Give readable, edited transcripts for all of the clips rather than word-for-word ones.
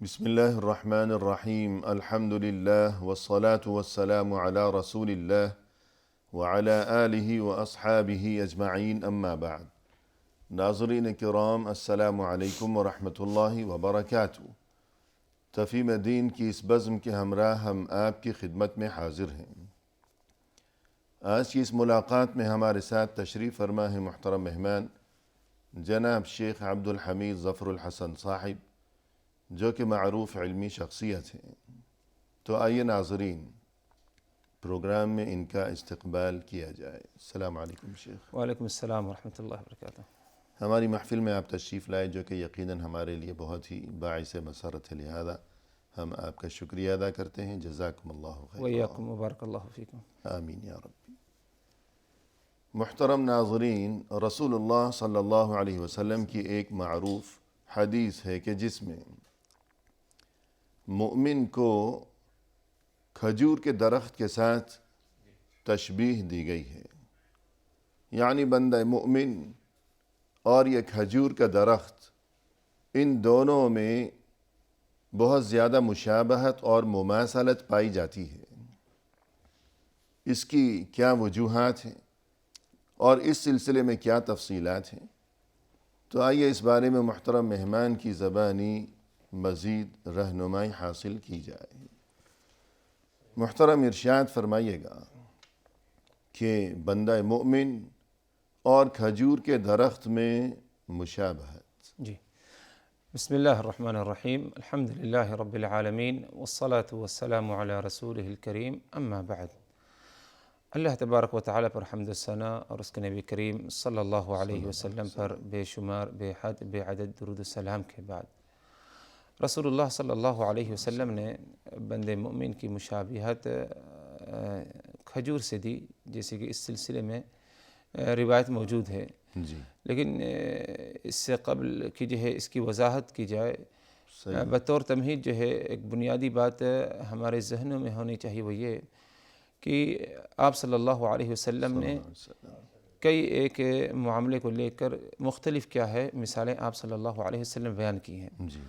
بسم اللہ الرحمن الرحیم الحمد للہ والصلاة والسلام علی رسول اللہ وعلی آلہ واصحابہ اجمعین اما بعد۔ ناظرین کرام، السلام علیکم ورحمۃ اللہ وبرکاتہ۔ تفہیم دین کی اس بزم کے ہمراہ ہم آپ کی خدمت میں حاضر ہیں۔ آج کی اس ملاقات میں ہمارے ساتھ تشریف فرما ہے محترم مہمان جناب شیخ عبدالحمید ظفر الحسن صاحب، جو کہ معروف علمی شخصیت ہیں۔ تو آئیے ناظرین، پروگرام میں ان کا استقبال کیا جائے۔ السلام علیکم شیخ۔ وعلیکم السلام ورحمۃ اللہ وبرکاتہ۔ ہماری محفل میں آپ تشریف لائے، جو کہ یقیناً ہمارے لیے بہت ہی باعث مسرت ہے، لہذا ہم آپ کا شکریہ ادا کرتے ہیں۔ جزاکم اللہ خیر۔ وإياكم وبارک اللہ فیکم۔ آمین یا رب۔ محترم ناظرین، رسول اللہ صلی اللہ علیہ وسلم کی ایک معروف حدیث ہے کہ جس میں مومن کو کھجور کے درخت کے ساتھ تشبیہ دی گئی ہے، یعنی بندہ مومن اور یہ کھجور کا درخت، ان دونوں میں بہت زیادہ مشابہت اور مماثلت پائی جاتی ہے۔ اس کی کیا وجوہات ہیں اور اس سلسلے میں کیا تفصیلات ہیں، تو آئیے اس بارے میں محترم مہمان کی زبانی مزید رہنمائی حاصل کی جائے۔ محترم ارشاد فرمائیے گا کہ بندہ مومن اور کھجور کے درخت میں مشابہت۔ جی، بسم اللہ الرحمن الرحیم، الحمد للہ رب العالمین والصلاة والسلام علی رسولہ الکریم، اما بعد۔ اللہ تبارک و تعالیٰ پر حمد و ثنا اور اس کے نبی کریم صلی اللہ علیہ وسلم پر بے شمار بے حد بے عدد درود و سلام کے بعد، رسول اللہ صلی اللہ علیہ وسلم نے بندے مومن کی مشابہت کھجور سے دی، جیسے کہ اس سلسلے میں روایت موجود ہے۔ جی، لیکن اس سے قبل کہ جو ہے اس کی وضاحت کی جائے، بطور تمہید جو ہے ایک بنیادی بات ہمارے ذہنوں میں ہونی چاہیے، وہ یہ کہ آپ صلی اللہ علیہ وسلم نے کئی ایک معاملے کو لے کر مختلف کیا ہے مثالیں آپ صلی اللہ علیہ وسلم بیان کی ہیں، جی،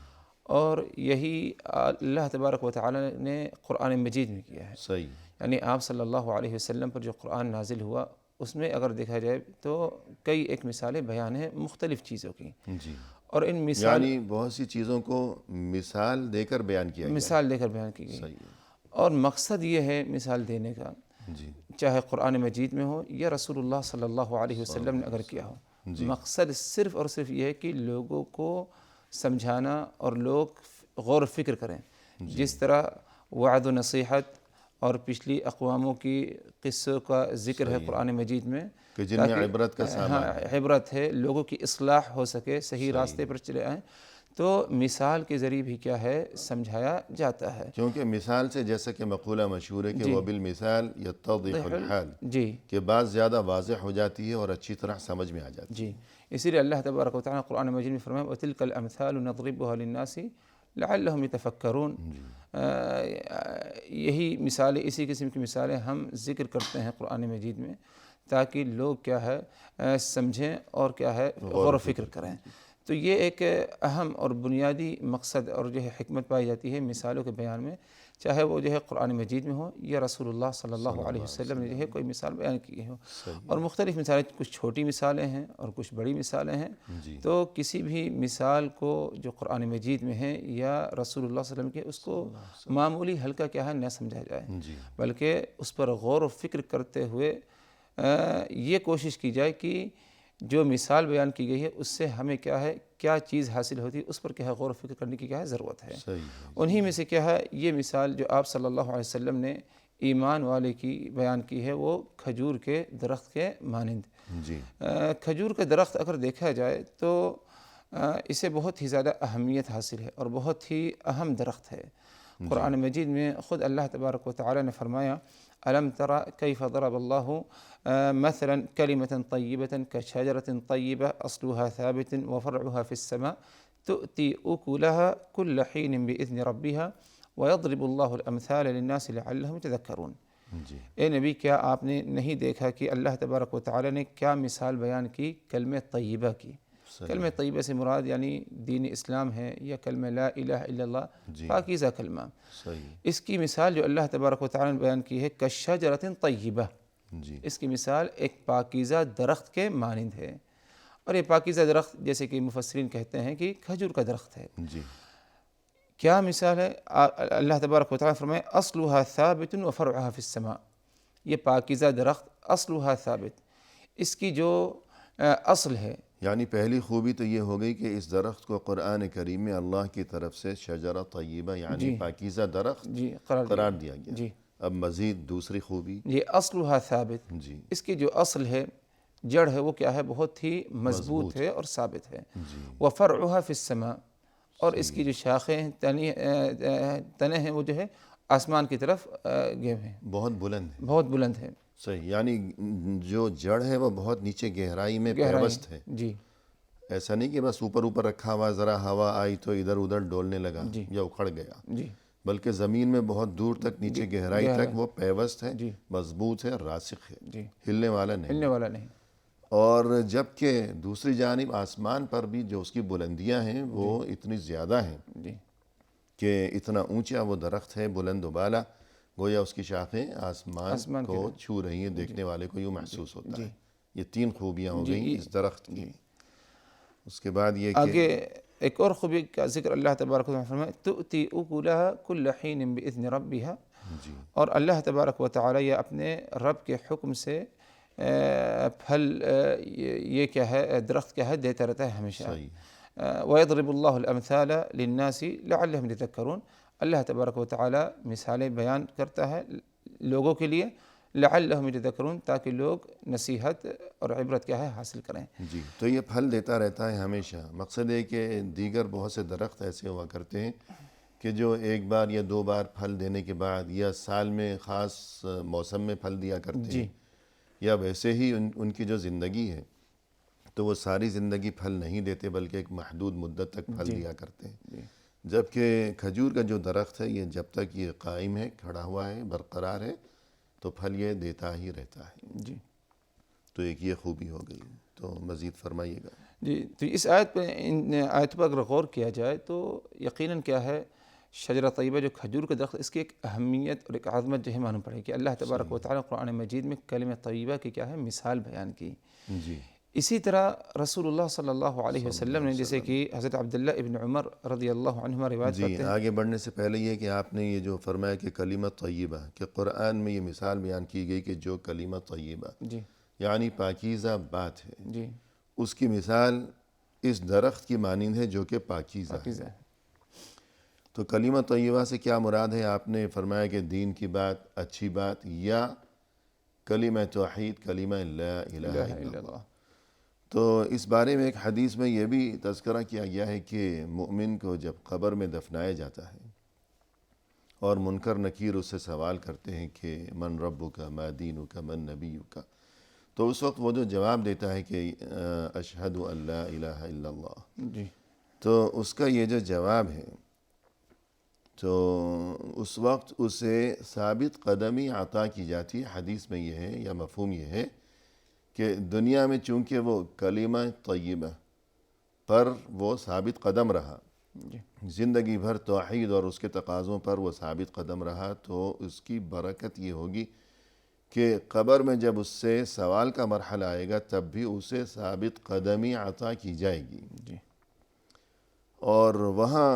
اور یہی اللہ تبارک و تعالی نے قرآن مجید میں کیا ہے۔ صحیح، یعنی آپ صلی اللہ علیہ وسلم پر جو قرآن نازل ہوا، اس میں اگر دیکھا جائے تو کئی ایک مثالیں بیان ہیں مختلف چیزوں کی، جی، اور ان مثال یعنی بہت سی چیزوں کو مثال دے کر بیان کیا گیا۔ مثال دے کر بیان کی گئی، صحیح ہے۔ اور مقصد یہ ہے مثال دینے کا، جی، چاہے قرآن مجید میں ہو یا رسول اللہ صلی اللہ علیہ وسلم نے اگر کیا ہو، مقصد صرف اور صرف یہ ہے کہ لوگوں کو سمجھانا اور لوگ غور و فکر کریں۔ جس طرح وعد و نصیحت اور پچھلی اقواموں کی قصوں کا ذکر ہے قرآن مجید میں، کہ جن میں عبرت کا سامان ہے، عبرت ہے، لوگوں کی اصلاح ہو سکے، صحیح راستے پر چلے آئیں، تو مثال کے ذریعے بھی کیا ہے سمجھایا جاتا ہے۔ کیونکہ مثال سے جیسا کہ مقولہ مشہور ہے کہ وہ بالمثال یتضح الحال، جی کہ بات زیادہ واضح ہو جاتی ہے اور اچھی طرح سمجھ میں آ جاتی ہے۔ جی، اسی لیے اللہ تبارک و تعالیٰ قرآن مجید میں فرمایا وَتِلْكَ الْأَمْثَالُ نَضْرِبُهَا لِلنَّاسِ لَعَلَّهُمْ يَتَفَكَّرُونَ۔ یہی مثالیں، اسی قسم کی مثالیں ہم ذکر کرتے ہیں قرآن مجید میں، تاکہ لوگ کیا ہے سمجھیں اور کیا ہے غور و فکر کریں۔ تو یہ ایک اہم اور بنیادی مقصد اور جو ہے حکمت پائی جاتی ہے مثالوں کے بیان میں، چاہے وہ جو ہے قرآن مجید میں ہو یا رسول اللہ صلی اللہ علیہ وسلم نے جو ہے کوئی مثال بیان کی ہو۔ اور مختلف مثالیں، کچھ چھوٹی مثالیں ہیں اور کچھ بڑی مثالیں ہیں۔ تو کسی بھی مثال کو جو قرآن مجید میں ہے یا رسول اللہ صلی اللہ علیہ وسلم کے، اس کو معمولی ہلکا کیا ہے نہ سمجھا جائے، بلکہ اس پر غور و فکر کرتے ہوئے یہ کوشش کی جائے کہ جو مثال بیان کی گئی ہے اس سے ہمیں کیا ہے کیا چیز حاصل ہوتی ہے، اس پر کیا ہے غور و فکر کرنے کی کیا ہے ضرورت ہے۔ انہی میں سے کیا ہے یہ مثال جو آپ صلی اللہ علیہ وسلم نے ایمان والے کی بیان کی ہے، وہ کھجور کے درخت کے مانند۔ کھجور کا درخت اگر دیکھا جائے تو اسے بہت ہی زیادہ اہمیت حاصل ہے اور بہت ہی اہم درخت ہے۔ قرآن مجید میں خود اللہ تبارک و تعالی نے فرمایا ألم تر كيف ضرب الله مثلا كلمة طيبة كشجرة طيبة أصلها ثابت وفرعها في السماء تؤتي أكلها كل حين بإذن ربها ويضرب الله الأمثال للناس لعلهم يتذكرون۔ اے نبی، کیا آپ نے نہیں دیکھا کہ اللہ تبارک و تعالی نے کیا مثال بیان کی کلمہ طیبہ کی؟ کلمہ طیبہ سے مراد یعنی دین اسلام ہے یا کلمہ لا الہ الا اللہ، پاکیزہ کلمہ۔ اس کی مثال جو اللہ تبارک و تعالیٰ نے بیان کی ہے کشجرۃ طیبہ، اس کی مثال ایک پاکیزہ درخت کے مانند ہے، اور یہ پاکیزہ درخت جیسے کہ مفسرین کہتے ہیں کہ کھجور کا درخت ہے۔ کیا مثال ہے؟ اللہ تبارک و تعالیٰ فرمائے اصلها ثابت وفرعها فی السماء، یہ پاکیزہ درخت اصلها ثابت، اس کی جو اصل ہے، یعنی پہلی خوبی تو یہ ہو گئی کہ اس درخت کو قرآن کریم میں اللہ کی طرف سے شجرہ طیبہ یعنی پاکیزہ درخت قرار دیا گیا۔ اب مزید دوسری خوبی، یہ اصلها ثابت، اس کی جو اصل ہے، جڑ ہے، وہ کیا ہے؟ بہت ہی مضبوط ہے اور ثابت ہے۔ وفرعها فی السماء، اور اس کی جو شاخیں تنے ہیں وہ جو ہے آسمان کی طرف گئے ہیں، بہت بلند ہے، بہت بلند ہے۔ صحیح، یعنی جو جڑ ہے وہ بہت نیچے گہرائی میں پیوست ہے، ایسا نہیں کہ بس اوپر اوپر رکھا ہوا، ذرا ہوا آئی تو ادھر ادھر ڈولنے لگا یا اکھڑ گیا، بلکہ زمین میں بہت دور تک نیچے گہرائی تک وہ پیوست ہے، مضبوط ہے، راسخ ہے، ہلنے والا نہیں۔ اور جبکہ دوسری جانب آسمان پر بھی جو اس کی بلندیاں ہیں وہ اتنی زیادہ ہیں کہ اتنا اونچا وہ درخت ہے، بلند و بالا، گویا اس کی شاخیں آسمان کو چھو رہی ہیں، دیکھنے والے کو یوں محسوس ہوتا ہے۔ یہ تین خوبیاں ہو گئیں اس درخت کی۔ اس کے بعد یہ کہ آگے ایک اور خوبی کا ذکر اللہ تبارک و تعالیٰ فرمائے تؤتی اکلہا کل حین باذن ربہا، اور اللہ تبارک و تعالیٰ یہ اپنے رب کے حکم سے پھل یہ کیا ہے، درخت کیا ہے، دیتا رہتا ہے ہمیشہ۔ وَيَضْرِبُ اللَّهُ الْأَمْثَالَ لِلنَّاسِ لَعَلَّهُمْ يَتَذَكَّرُونَ، اللہ تبارک و تعالیٰ مثالیں بیان کرتا ہے لوگوں کے لیے، لَعَلَّهُمْ يَتَذَكَّرُونَ، تاکہ لوگ نصیحت اور عبرت کیا ہے حاصل کریں۔ تو یہ پھل دیتا رہتا ہے ہمیشہ۔ مقصد ہے کہ دیگر بہت سے درخت ایسے ہوا کرتے ہیں کہ جو ایک بار یا دو بار پھل دینے کے بعد یا سال میں خاص موسم میں پھل دیا کرتے ہیں، یا ویسے ہی ان کی جو زندگی ہے تو وہ ساری زندگی پھل نہیں دیتے بلکہ ایک محدود مدت تک پھل دیا کرتے ہیں، جبکہ کھجور کا جو درخت ہے یہ جب تک یہ قائم ہے، کھڑا ہوا ہے، برقرار ہے، تو پھل یہ دیتا ہی رہتا ہے۔ تو ایک یہ خوبی ہو گئی، تو مزید فرمائیے گا۔ تو اس آیت پہ، ان آیت پر اگر غور کیا جائے تو یقیناً کیا ہے، شجرہ طیبہ جو کھجور کا درخت، اس کی ایک اہمیت اور ایک عظمت جو ہے معلوم پڑے کہ اللہ تبارک و تعالیٰ قرآن مجید میں کلمہ طیبہ کی کیا ہے مثال بیان کی۔ اسی طرح رسول اللہ صلی اللہ علیہ وسلم نے، جیسے کہ حضرت عبداللہ ابن عمر رضی اللہ عنہما روایت کرتے ہیں۔ آگے بڑھنے سے پہلے یہ کہ آپ نے یہ جو فرمایا کہ کلمہ طیبہ، کہ قرآن میں یہ مثال بیان کی گئی کہ جو کلمہ طیبہ یعنی پاکیزہ بات ہے، اس کی مثال اس درخت کی مانند ہے جو کہ پاکیزہ ہے۔ تو کلمہ طیبہ سے کیا مراد ہے؟ آپ نے فرمایا کہ دین کی بات، اچھی بات، یا کلمہ توحید، کلمہ لا الہ الا اللہ۔ تو اس بارے میں ایک حدیث میں یہ بھی تذکرہ کیا گیا ہے کہ مومن کو جب قبر میں دفنایا جاتا ہے اور منکر نکیر اس سے سوال کرتے ہیں کہ من ربک، ما دینک، من نبیک، تو اس وقت وہ جو جواب دیتا ہے کہ اشہد ان لا الہ الا اللہ، تو اس کا یہ جو جواب ہے تو اس وقت اسے ثابت قدمی عطا کی جاتی ہے۔ حدیث میں یہ ہے یا مفہوم یہ ہے کہ دنیا میں چونکہ وہ کلمہ طیبہ پر وہ ثابت قدم رہا، زندگی بھر توحید اور اس کے تقاضوں پر وہ ثابت قدم رہا، تو اس کی برکت یہ ہوگی کہ قبر میں جب اس سے سوال کا مرحلہ آئے گا تب بھی اسے ثابت قدمی عطا کی جائے گی، اور وہاں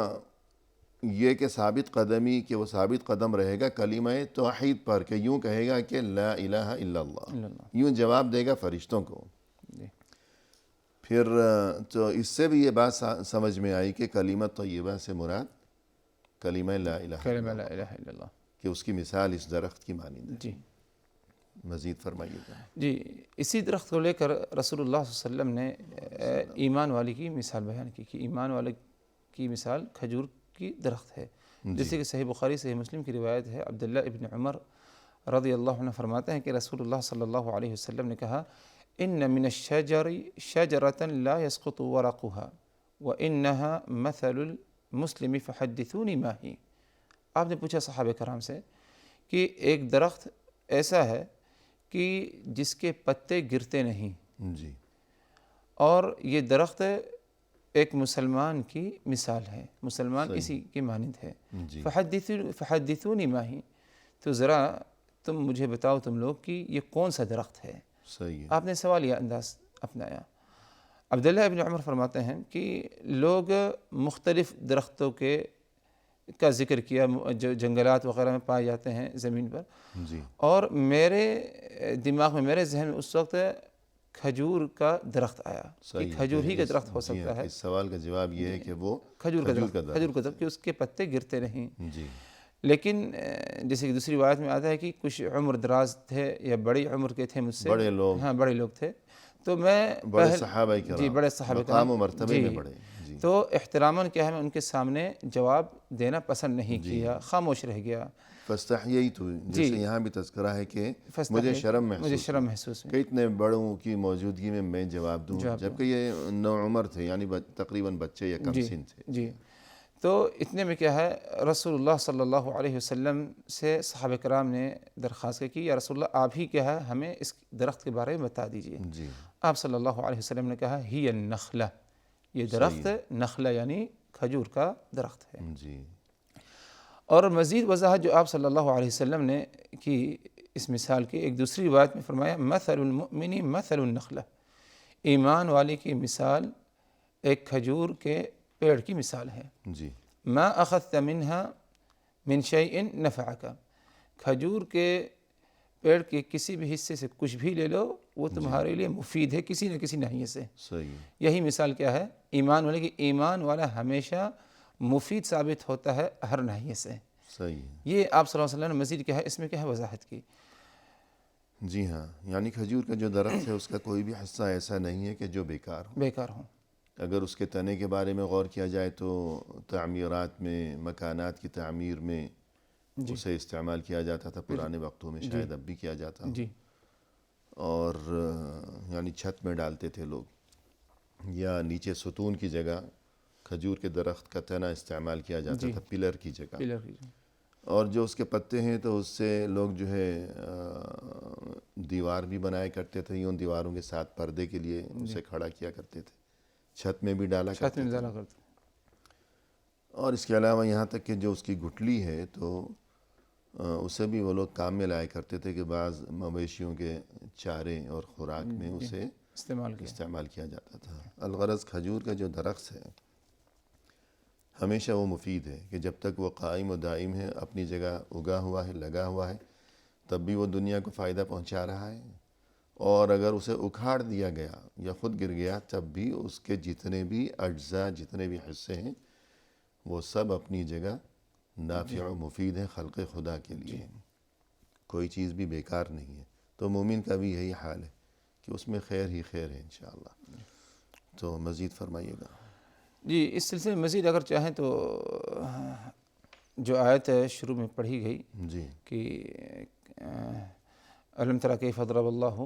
یہ کہ ثابت قدمی، کہ وہ ثابت قدم رہے گا کلمہ توحید پر، کہ یوں کہے گا کہ لا الہ الا اللہ، یوں جواب دے گا فرشتوں کو۔ پھر تو اس سے بھی یہ بات سمجھ میں آئی کہ کلمہ طیبہ سے مراد کلمہ لا الہ الا اللہ، کہ اس کی مثال اس درخت کی مانند ہے۔ مزید فرمائیے گا۔ اسی درخت کو لے کر رسول اللہ صلی اللہ علیہ وسلم نے ایمان والی کی مثال بیان کی کہ ایمان والے کی مثال کھجور کی درخت ہے، جیسے کہ صحیح بخاری صحیح مسلم کی روایت ہے۔ عبداللہ ابن عمر رضی اللہ عنہ فرماتے ہیں کہ رسول اللہ صلی اللہ علیہ وسلم نے کہا ان من الشجر شجرة لا يسقط ورقها وانها مثل المسلم فحدثوني ما هي۔ آپ نے پوچھا صحابہ کرام سے کہ ایک درخت ایسا ہے کہ جس کے پتے گرتے نہیں، اور یہ درخت ایک مسلمان کی مثال ہے، مسلمان اسی کی مانند ہے۔ جی فحدثونی ماہی، تو ذرا تم مجھے بتاؤ تم لوگ کہ یہ کون سا درخت ہے۔ صحیح ہے۔ آپ نے سوال یہ انداز اپنایا۔ عبداللہ ابن عمر فرماتے ہیں کہ لوگ مختلف درختوں کا ذکر کیا جو جنگلات وغیرہ میں پائے جاتے ہیں زمین پر، جی اور میرے دماغ میں، میرے ذہن میں اس وقت کھجور کا درخت آیا کہ صحیح کھجور ہی کا درخت ہو جی سکتا ہے۔ اس سوال کا جواب یہ ہے کہ وہ کھجور کا درخت، درخت کھجور کا درخت کہ اس کے پتے گرتے نہیں۔ جی لیکن جیسے کہ دوسری روایت میں آتا ہے کہ کچھ عمر دراز تھے یا بڑی عمر کے تھے مجھ سے، بڑے لوگ، ہاں بڑے لوگ تھے، تو میں بڑے صحابہ کرام، جی بڑے صحابہ کرام، مقام و مرتبے میں بڑے، جی تو احتراماً کیا ہے میں ان کے سامنے جواب دینا پسند نہیں کیا، خاموش رہ گیا۔ فاستحییت، جیسے یہاں بھی تذکرہ ہے کہ مجھے شرم محسوس کہ اتنے بڑوں کی موجودگی میں میں جواب دوں، جبکہ یہ نوعمر تھے، یعنی تقریباً بچے یا کم سن تھے۔ جی تو اتنے میں کیا ہے رسول اللہ صلی اللہ علیہ وسلم سے صحابہ کرام نے درخواست کی یا رسول اللہ آپ ہی کیا ہے ہمیں اس درخت کے بارے میں بتا دیجئے۔ جی آپ صلی اللہ علیہ وسلم نے کہا ہی النخلہ، یہ درخت نخلہ یعنی کھجور کا درخت ہے۔ جی اور مزید وضاحت جو آپ صلی اللہ علیہ وسلم نے کی اس مثال کی، ایک دوسری روایت میں فرمایا مثل المؤمن مثل النخلہ، ایمان والے کی مثال ایک کھجور کے پیڑ کی مثال ہے۔ جی ما اخذت منها من شيء نفعك، کھجور کے پیڑ کے کسی بھی حصے سے کچھ بھی لے لو وہ تمہارے لیے مفید ہے کسی نہ کسی ناحیے سے۔ صحیح، یہی مثال کیا ہے ایمان والے کی، ایمان والا ہمیشہ مفید ثابت ہوتا ہے ہر ناحیے سے۔ صحیح، یہ آپ صلی اللہ علیہ وسلم نے مزید کیا ہے، اس میں کیا ہے وضاحت کی۔ جی ہاں، یعنی کھجور کا جو درخت ہے اس کا کوئی بھی حصہ ایسا نہیں ہے کہ جو بیکار ہو۔ بیکار ہوں۔ اگر اس کے تنے کے بارے میں غور کیا جائے تو تعمیرات میں، مکانات کی تعمیر میں اسے استعمال کیا جاتا تھا پرانے وقتوں میں، شاید اب بھی کیا جاتا ہو، جی اور یعنی چھت میں ڈالتے تھے لوگ، یا نیچے ستون کی جگہ کھجور کے درخت کا تنا استعمال کیا جاتا تھا پلر کی جگہ، پلر کی۔ اور جو اس کے پتے ہیں تو اس سے لوگ جو ہے دیوار بھی بنایا کرتے تھے، ان دیواروں کے ساتھ پردے کے لیے اسے کھڑا کیا کرتے تھے، چھت میں بھی ڈالا چھت کرتے میں تھے۔ ڈالا کرتے۔ اور اس کے علاوہ یہاں تک کہ جو اس کی گٹھلی ہے تو اسے بھی وہ لوگ کام میں لایا کرتے تھے کہ بعض مویشیوں کے چارے اور خوراک میں اسے استعمال کیا جاتا تھا۔ الغرض کھجور کا جو درخت ہے ہمیشہ وہ مفید ہے کہ جب تک وہ قائم و دائم ہے، اپنی جگہ اگا ہوا ہے، لگا ہوا ہے، تب بھی وہ دنیا کو فائدہ پہنچا رہا ہے، اور اگر اسے اکھاڑ دیا گیا یا خود گر گیا تب بھی اس کے جتنے بھی اجزاء، جتنے بھی حصے ہیں وہ سب اپنی جگہ نافع و مفید ہیں خلق خدا کے لیے، کوئی چیز بھی بیکار نہیں ہے۔ تو مومن کا بھی یہی حال ہے کہ اس میں خیر ہی خیر ہے انشاءاللہ۔ تو مزید فرمائیے گا۔ جی اس سلسلے میں مزید اگر چاہیں تو جو آیت شروع میں پڑھی گئی جی کہ ألم تر كيف ضرب الله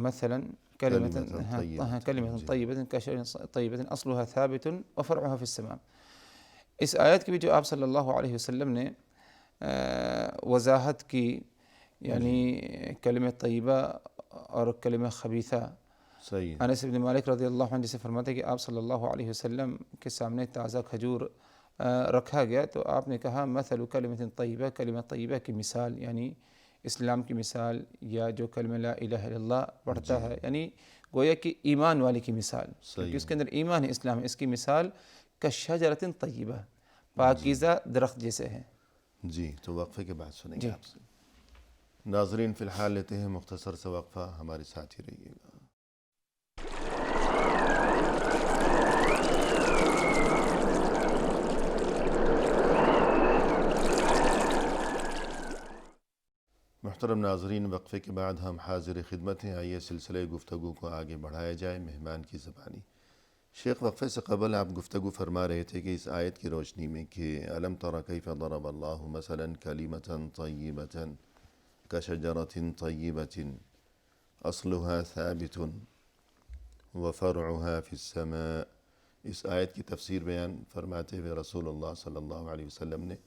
مثلا كلمة طيبة كشجرة طيبة أصلها ثابت وفرعها في السماء، اس آیت کی بھی جو آپ صلی اللہ علیہ وسلم نے وضاحت کی، یعنی کلمہ طیبہ اور کلمہ خبیثہ۔ صحیح ہے۔ انس بن مالک رضی اللہ عنہ جسے فرماتے ہیں کہ آپ صلی اللہ علیہ وسلم کے سامنے تازہ کھجور رکھا گیا تو آپ نے کہا مثل کلمۃ طیبہ، کلمہ طیبہ کی مثال یعنی اسلام کی مثال، یا جو کلمہ لا الہ الا اللہ پڑھتا ہے، یعنی گویا کہ ایمان والے کی مثال، کیونکہ اس کے اندر ایمان ہے، اسلام ہے، اس کی مثال کشجرۃ طیبہ، پاکیزہ درخت جیسے ہے۔ جی تو وقفے کے بعد سنیں گے آپ سے۔ ناظرین فی الحال لیتے ہیں مختصر سا وقفہ، ہمارے ساتھ ہی رہیے گا۔ محترم ناظرین، وقفے کے بعد ہم حاضر خدمت ہیں، آئیے سلسلے گفتگو کو آگے بڑھایا جائے مہمان کی زبانی۔ شیخ وقفے سے قبل آپ گفتگو فرما رہے تھے کہ اس آیت کی روشنی میں کہ أَلَمْ تَرَ كَيْفَ ضَرَبَ اللَّهُ مَثَلًا كَلِمَةً طَيِّبَةً كَشَجَرَةٍ طَيِّبَةٍ أَصْلُهَا ثَابِتٌ وَفَرْعُهَا فِي السَّمَاءِ، اس آیت کی تفسیر بیان فرماتے ہوئے رسول اللہ صلی اللہ علیہ وسلم نے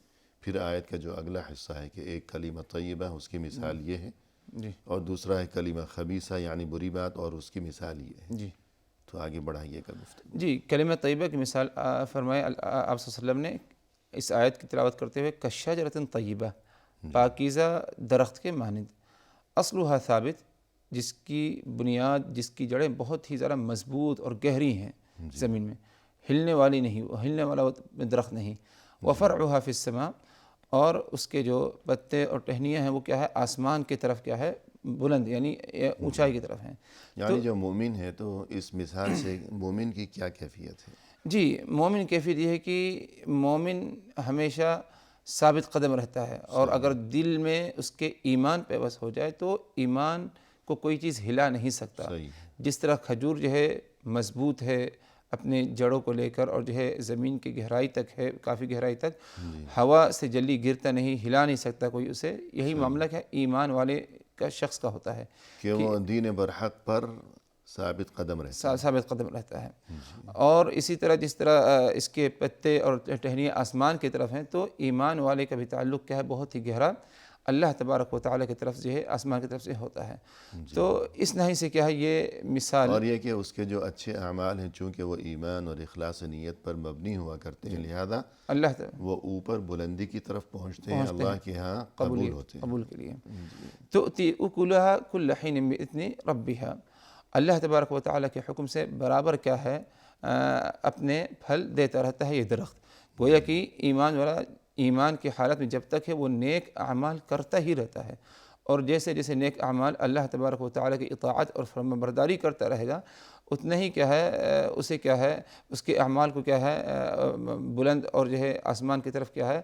پھر آیت کا جو اگلا حصہ ہے کہ ایک کلمہ طیبہ اس کی مثال یہ ہے، اور دوسرا ہے کلمہ خبیثہ یعنی بری بات، اور اس کی مثال یہ ہے۔ تو آگے بڑھائیے گا گفتگو۔ جی، کلمہ طیبہ کی مثال فرمائے آپ صلی اللہ علیہ وسلم نے اس آیت کی تلاوت کرتے ہوئے کشجرۃ طیبہ، پاکیزہ درخت کے مانند، اصلھا ثابت، جس کی بنیاد، جس کی جڑیں بہت ہی زیادہ مضبوط اور گہری ہیں زمین میں، ہلنے والی نہیں، ہلنے والا درخت نہیں، وفرعھا فی السماء، اور اس کے جو پتے اور ٹہنیاں ہیں وہ کیا ہے، آسمان کی طرف کیا ہے، بلند، یعنی اونچائی کی طرف ہیں۔ یعنی جو مومن ہے تو اس مثال سے مومن کی کیا کیفیت ہے؟ جی، مومن کیفیت یہ ہے کہ مومن ہمیشہ ثابت قدم رہتا ہے، اور اگر دل میں اس کے ایمان پیوست ہو جائے تو ایمان کو کوئی چیز ہلا نہیں سکتا۔ جس طرح کھجور جو ہے مضبوط ہے اپنے جڑوں کو لے کر، اور جو ہے زمین کی گہرائی تک ہے، کافی گہرائی تک، ہوا سے جلدی گرتا نہیں، ہلا نہیں سکتا کوئی اسے، یہی معاملہ ہے ایمان والے کا شخص کا ہوتا ہے کہ وہ دین برحق پر ثابت قدم رہتا ہے، ثابت قدم رہتا ہے۔ اور اسی طرح جس طرح اس کے پتے اور ٹہنیاں آسمان کی طرف ہیں، تو ایمان والے کا بھی تعلق کیا ہے، بہت ہی گہرا اللہ تبارک و تعالیٰ کی طرف جو ہے، آسمان کی طرف سے ہوتا ہے۔ تو اس نحو سے کیا ہے یہ مثال، اور یہ کہ اس کے جو اچھے اعمال ہیں چونکہ وہ ایمان اور اخلاص نیت پر مبنی ہوا کرتے ہیں، لہذا اللہ وہ اوپر بلندی کی طرف پہنچتے ہیں، اللہ کے ہاں قبول ہوتے ہیں۔ قبول کے لیے تؤتی اکلھا کل حین باذن ربھا، اللہ تبارک و تعالیٰ کے حکم سے برابر کیا ہے اپنے پھل دیتا رہتا ہے یہ درخت۔ گویا کہ ایمان والا ایمان کی حالت میں جب تک ہے وہ نیک اعمال کرتا ہی رہتا ہے، اور جیسے جیسے نیک اعمال اللہ تبارک و تعالیٰ کی اطاعت اور فرمانبرداری کرتا رہے گا، اتنا ہی کیا ہے اسے کیا ہے، اس کے اعمال کو کیا ہے بلند اور جو ہے آسمان کی طرف کیا ہے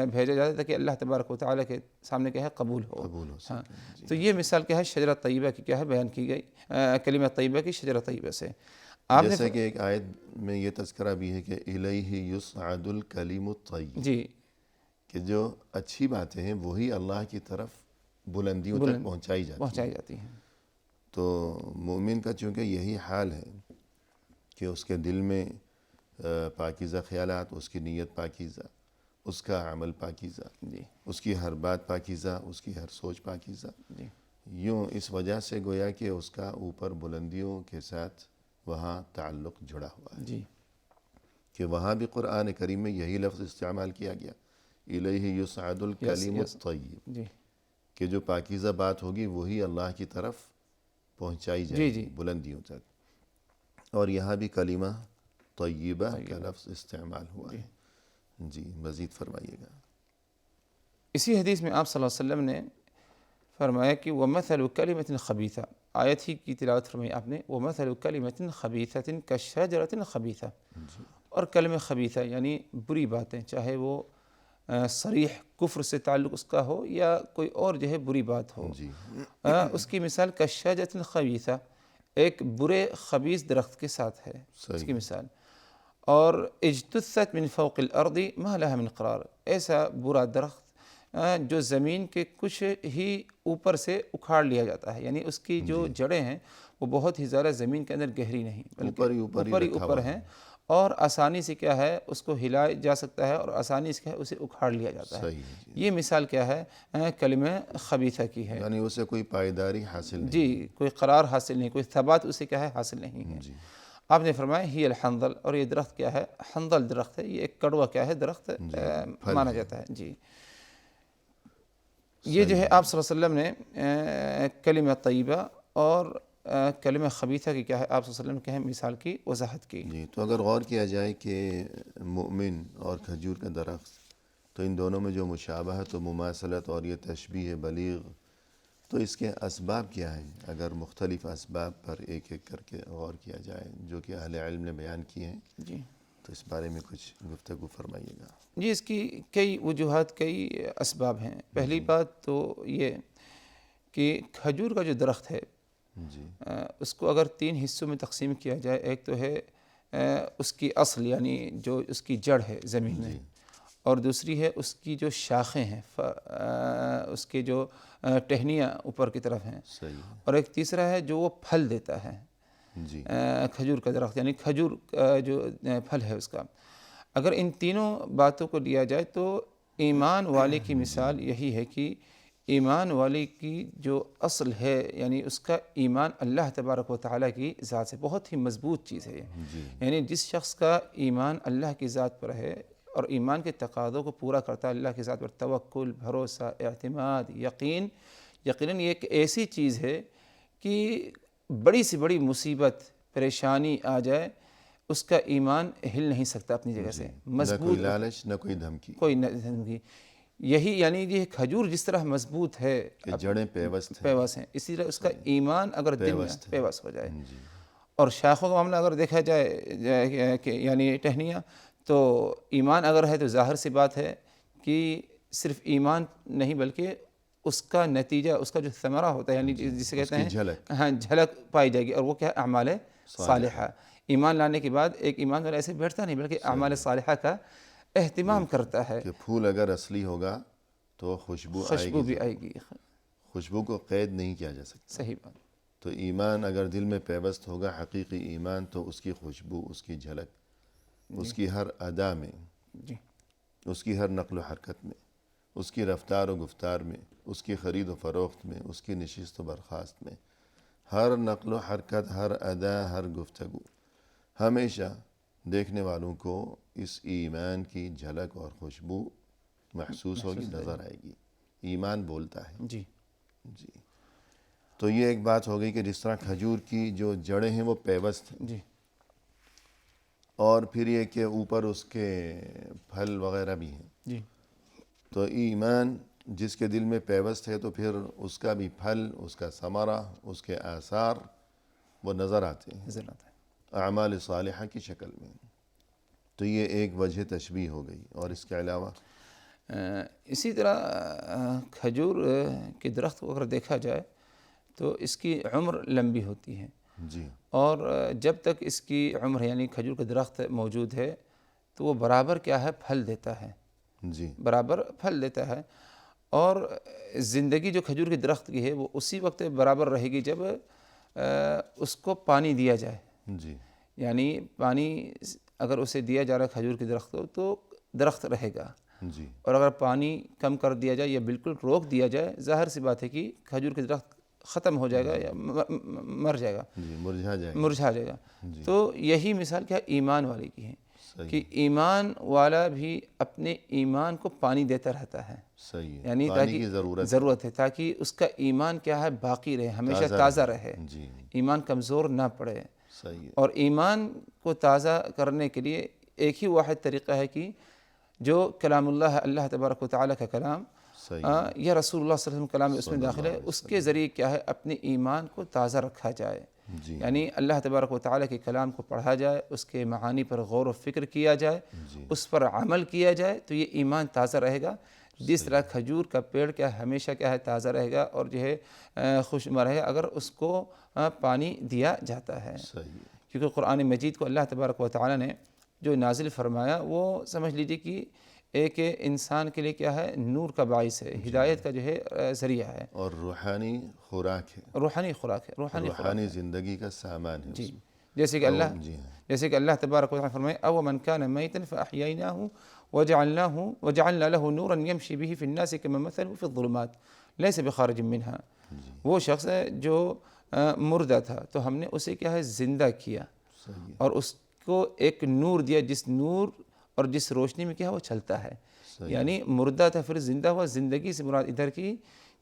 بھیجا جاتا ہے، تاکہ اللہ تبارک و تعالیٰ کے سامنے کیا ہے قبول ہو۔ ہاں، تو یہ مثال کیا ہے شجرہ طیبہ کی کیا ہے بیان کی گئی، کلمہ طیبہ کی شجرہ طیبہ سے۔ جیسا کہ ایک آیت میں یہ تذکرہ بھی ہے کہ الیہ یصعد الکلم الطیب، جی، کہ جو اچھی باتیں ہیں وہی اللہ کی طرف بلندیوں تک پہنچائی جاتی ہیں۔ تو مومن کا چونکہ یہی حال ہے کہ اس کے دل میں پاکیزہ خیالات، اس کی نیت پاکیزہ، اس کا عمل پاکیزہ، اس کی ہر بات پاکیزہ، اس کی ہر سوچ پاکیزہ، یوں اس وجہ سے گویا کہ اس کا اوپر بلندیوں کے ساتھ وہاں تعلق جڑا ہوا ہے، کہ وہاں بھی قرآن کریم میں یہی لفظ استعمال کیا گیا، الیہ یصعد الکلم الطیب، کہ جو پاکیزہ بات ہوگی وہی اللہ کی طرف پہنچائی جائے گی بلندیوں تک، اور یہاں بھی کلمہ طیبہ کا لفظ استعمال ہوا ہے۔ جی، مزید فرمائیے گا۔ اسی حدیث میں آپ صلی اللہ علیہ وسلم نے فرمایا کہ وَمَثَلُ كَلِمَةٍ خَبِيثَةٍ، آیت ہی کی تلاوت فرمائی آپ نے، وَمَثَلُ كَلِمَةٍ خَبِيثَةٍ كَالشَّجَرَةٍ الْخَبِيثَةِ، اور کلمہ خبیثہ یعنی بری باتیں، چاہے وہ صریح کفر سے تعلق اس کا ہو یا کوئی اور جو ہے بری بات ہو، اس کی مثال کالشجرۃ الخبیثہ، ایک برے خبیث درخت کے ساتھ ہے اس کی مثال، اور اجتثت من فوق الارض ما لها من قرار، ایسا برا درخت جو زمین کے کچھ ہی اوپر سے اکھاڑ لیا جاتا ہے، یعنی اس کی جو جڑیں ہیں وہ بہت ہی زیادہ زمین کے اندر گہری نہیں بلکہ اوپر ہیں، اور آسانی سے کیا ہے اس کو ہلایا جا سکتا ہے، اور آسانی سے اسے اکھاڑ لیا جاتا ہے۔ یہ مثال کیا ہے کلمہ خبیثہ کی ہے، یعنی اسے کوئی پائیداری حاصل نہیں، جی، کوئی قرار حاصل نہیں، کوئی ثبات اسے کیا ہے حاصل نہیں ہے۔ آپ نے فرمایا ہی الحنظل، اور یہ درخت کیا ہے، حنظل درخت ہے، یہ ایک کڑوا کیا ہے درخت مانا جاتا ہے۔ جی، یہ جو ہے آپ صلی اللہ علیہ وسلم نے کلمہ طیبہ اور کلمہ خبیثہ کی کیا ہے آپ صلی اللہ علیہ وسلم نے مثال کی وضاحت کی۔ جی، تو اگر غور کیا جائے کہ مومن اور کھجور کا درخت، تو ان دونوں میں جو مشابہت و مماثلت اور یہ تشبیہ بلیغ، تو اس کے اسباب کیا ہیں؟ اگر مختلف اسباب پر ایک ایک کر کے غور کیا جائے جو کہ اہل علم نے بیان کیے ہیں، جی، تو اس بارے میں کچھ گفتگو فرمائیے گا۔ جی، اس کی کئی وجوہات، کئی اسباب ہیں۔ پہلی بات تو یہ کہ کھجور کا جو درخت ہے اس کو اگر 3 حصوں میں تقسیم کیا جائے، ایک تو ہے اس کی اصل یعنی جو اس کی جڑ ہے زمین میں، اور دوسری ہے اس کی جو شاخیں ہیں، اس کے جو ٹہنیاں اوپر کی طرف ہیں، اور ایک تیسرا ہے جو وہ پھل دیتا ہے کھجور کا درخت، یعنی کھجور جو پھل ہے اس کا۔ اگر ان تینوں باتوں کو لیا جائے تو ایمان والے کی مثال یہی ہے کہ ایمان والے کی جو اصل ہے یعنی اس کا ایمان اللہ تبارک و تعالیٰ کی ذات سے بہت ہی مضبوط چیز ہے یعنی جس شخص کا ایمان اللہ کی ذات پر ہے اور ایمان کے تقاضوں کو پورا کرتا ہے اللہ کی ذات پر توکل بھروسہ اعتماد یقیناً یہ ایک ایسی چیز ہے کہ بڑی سے بڑی مصیبت پریشانی آ جائے اس کا ایمان ہل نہیں سکتا اپنی جگہ سے نہ کوئی لالچ نہ کوئی دھمکی کوئی دھمکی یہی یعنی یہ کھجور جس طرح مضبوط ہے کہ جڑیں پیوست ہیں اسی طرح اس کا ایمان اگر دل میں پیوست ہو جائے اور شاخوں کا معاملہ اگر دیکھا جائے کہ یعنی ٹہنیاں تو ایمان اگر ہے تو ظاہر سی بات ہے کہ صرف ایمان نہیں بلکہ اس کا نتیجہ اس کا جو ثمرہ ہوتا ہے یعنی جسے کہتے ہیں ہاں جھلک پائی جائے گی اور وہ کیا ہے اعمال صالحہ ایمان لانے کے بعد ایک ایمان والا ایسے بیٹھتا نہیں بلکہ اعمال صالحہ کا اہتمام کرتا ہے کہ پھول اگر اصلی ہوگا تو خوشبو بھی آئے گی خوشبو کو قید نہیں کیا جا سکتا صحیح بات تو ایمان اگر دل میں پیوست ہوگا حقیقی ایمان تو اس کی خوشبو اس کی جھلک اس کی ہر ادا میں اس کی ہر نقل و حرکت میں اس کی رفتار و گفتار میں اس کی خرید و فروخت میں اس کی نشست و برخاست میں ہر نقل و حرکت ہر ادا ہر گفتگو ہمیشہ دیکھنے والوں کو اس ایمان کی جھلک اور خوشبو محسوس ہوگی نظر آئے گی ایمان بولتا ہے جی تو یہ ایک بات ہو گئی کہ جس طرح کھجور کی جو جڑیں ہیں وہ پیوست ہیں اور پھر یہ کہ اوپر اس کے پھل وغیرہ بھی ہیں تو ایمان جس کے دل میں پیوست ہے تو پھر اس کا بھی پھل اس کا ثمرہ اس کے آثار وہ نظر آتے ہیں اعمال صالحہ کی شکل میں تو یہ ایک وجہ تشبیہ ہو گئی اور اس کے علاوہ اسی طرح کھجور کے درخت کو اگر دیکھا جائے تو اس کی عمر لمبی ہوتی ہے اور جب تک اس کی عمر یعنی کھجور کا درخت موجود ہے تو وہ برابر کیا ہے پھل دیتا ہے برابر پھل دیتا ہے اور زندگی جو کھجور کے درخت کی ہے وہ اسی وقت برابر رہے گی جب اس کو پانی دیا جائے یعنی پانی اگر اسے دیا جا رہا ہے کھجور کے درخت کو تو درخت رہے گا اور اگر پانی کم کر دیا جائے یا بالکل روک دیا جائے ظاہر سی بات ہے کہ کھجور کے درخت ختم ہو جائے گا یا مر جائے گا مرجھا جائے گا تو یہی مثال کیا ایمان والے کی ہے کہ ایمان والا بھی اپنے ایمان کو پانی دیتا رہتا ہے یعنی تاکہ ضرورت ہے تاکہ اس کا ایمان کیا ہے باقی رہے ہمیشہ تازہ رہے ایمان کمزور نہ پڑے اور ایمان کو تازہ کرنے کے لیے ایک ہی واحد طریقہ ہے کہ جو کلام اللہ اللہ تبارک و تعالیٰ کا کلام یا رسول اللہ صلی اللہ علیہ وسلم کلام اس میں داخل ہے اس کے ذریعے کیا ہے اپنے ایمان کو تازہ رکھا جائے یعنی اللہ تبارک و تعالیٰ کے کلام کو پڑھا جائے اس کے معانی پر غور و فکر کیا جائے اس پر عمل کیا جائے تو یہ ایمان تازہ رہے گا جس طرح کھجور کا پیڑ کیا ہمیشہ کیا ہے تازہ رہے گا اور جو ہے خوشبو رہے اگر اس کو پانی دیا جاتا ہے کیونکہ قرآن مجید کو اللہ تبارک و تعالیٰ نے جو نازل فرمایا وہ سمجھ لیجیے کہ ایک انسان کے لیے کیا ہے نور کا باعث ہے ہدایت کا جو ہے ذریعہ ہے اور روحانی خوراک ہے روحانی زندگی کا سامان ہے جیسے کہ اللہ تبارک و تعالیٰ فرمائے او من کان میتا فاحییناہ وجعلنا له نورا یمشی به فی الناس کما مثله فی الظلمات لیس بخارج منها وہ شخص ہے جو مردہ تھا تو ہم نے اسے کیا ہے زندہ کیا اور اس کو ایک نور دیا جس نور اور جس روشنی میں کیا وہ چلتا ہے یعنی مردہ تھا پھر زندہ ہوا زندگی سے مراد ادھر کی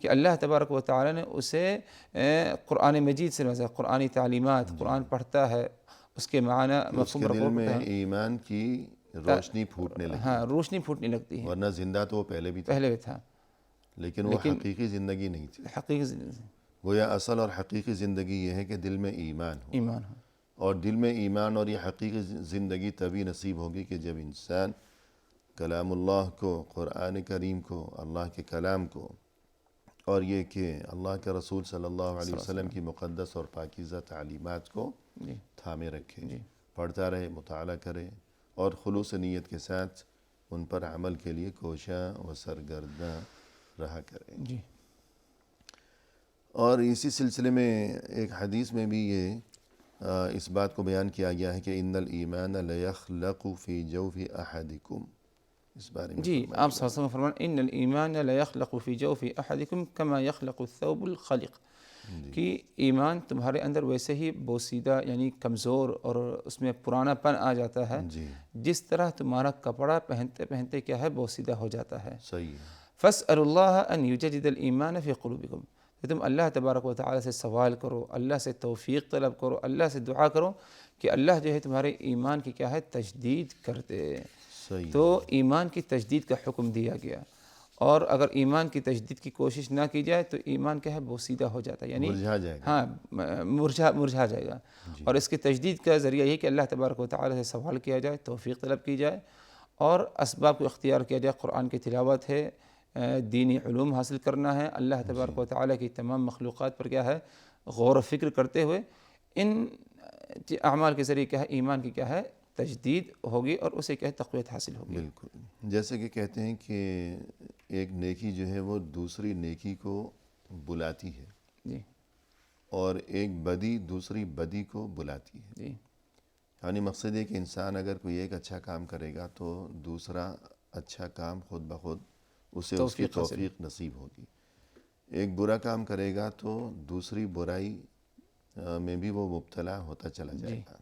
کہ اللہ تبارک و تعالیٰ نے اسے قرآن مجید سے نوازا قرآنی تعلیمات قرآن پڑھتا ہے اس کے معنی مفہوم رکھتا ہے دل میں ایمان کی روشنی پھوٹنے لگتی ہے روشنی پھوٹنے لگتی ہے ورنہ زندہ تو وہ پہلے بھی تھا لیکن وہ حقیقی زندگی نہیں تھی حقیقی زندگی گویا اصل اور حقیقی زندگی یہ ہے کہ دل میں ایمان ہو اور دل میں ایمان اور یہ حقیقی زندگی تبھی نصیب ہوگی کہ جب انسان کلام اللہ کو قرآن کریم کو اللہ کے کلام کو اور یہ کہ اللہ کے رسول صلی اللہ علیہ وسلم کی مقدس اور پاکیزہ تعلیمات کو تھامے رکھے پڑھتا رہے مطالعہ کرے اور خلوص نیت کے ساتھ ان پر عمل کے لیے کوشاں و سرگرداں رہا کرے اور اسی سلسلے میں ایک حدیث میں بھی یہ اس بات کو بیان کیا گیا ہے کہ ان الایمان لیخلق فی جوف احدکم اس بارے میں جی آپ صلی اللہ علیہ وسلم فرمان ان الایمان لا یخلق فی جوف احدکم کما یخلق الثوب الخلق، کہ ایمان تمہارے اندر ویسے ہی بوسیدہ یعنی کمزور اور اس میں پرانا پن آ جاتا ہے جی جس طرح تمہارا کپڑا پہنتے پہنتے کیا ہے بوسیدہ ہو جاتا ہے۔ صحیح ہے، فاسألوا اللہ ان یجدد الایمان فی قلوبکم، کہ تم اللہ تبارک و تعالی سے سوال کرو، اللہ سے توفیق طلب کرو، اللہ سے دعا کرو کہ اللہ جو ہے تمہارے ایمان کی کیا ہے تجدید کر دے۔ صحیح تو ایمان کی تجدید کا حکم دیا گیا، اور اگر ایمان کی تجدید کی کوشش نہ کی جائے تو ایمان کیا ہے بوسیدہ ہو جاتا ہے، یعنی مرجھا جائے گا۔ ہاں مرجھا جائے گا۔ اور اس کی تجدید کا ذریعہ یہ کہ اللہ تبارک و تعالی سے سوال کیا جائے، توفیق طلب کی جائے، اور اسباب کو اختیار کیا جائے۔ قرآن کی تلاوت ہے، دینی علوم حاصل کرنا ہے، اللہ تبارک و تعالی کی تمام مخلوقات پر کیا ہے غور و فکر کرتے ہوئے ان اعمال کے ذریعے کیا ہے ایمان کی کیا ہے تجدید ہوگی، اور اسے کیا ہے تقویت حاصل ہوگی۔ بالکل، جیسے کہ کہتے ہیں کہ ایک نیکی جو ہے وہ دوسری نیکی کو بلاتی ہے، جی اور ایک بدی دوسری بدی کو بلاتی ہے۔ جی یعنی مقصد یہ کہ انسان اگر کوئی ایک اچھا کام کرے گا تو دوسرا اچھا کام خود بخود اسے اس کی توفیق نصیب ہوگی۔ ایک برا کام کرے گا تو دوسری برائی میں بھی وہ مبتلا ہوتا چلا جائے گا۔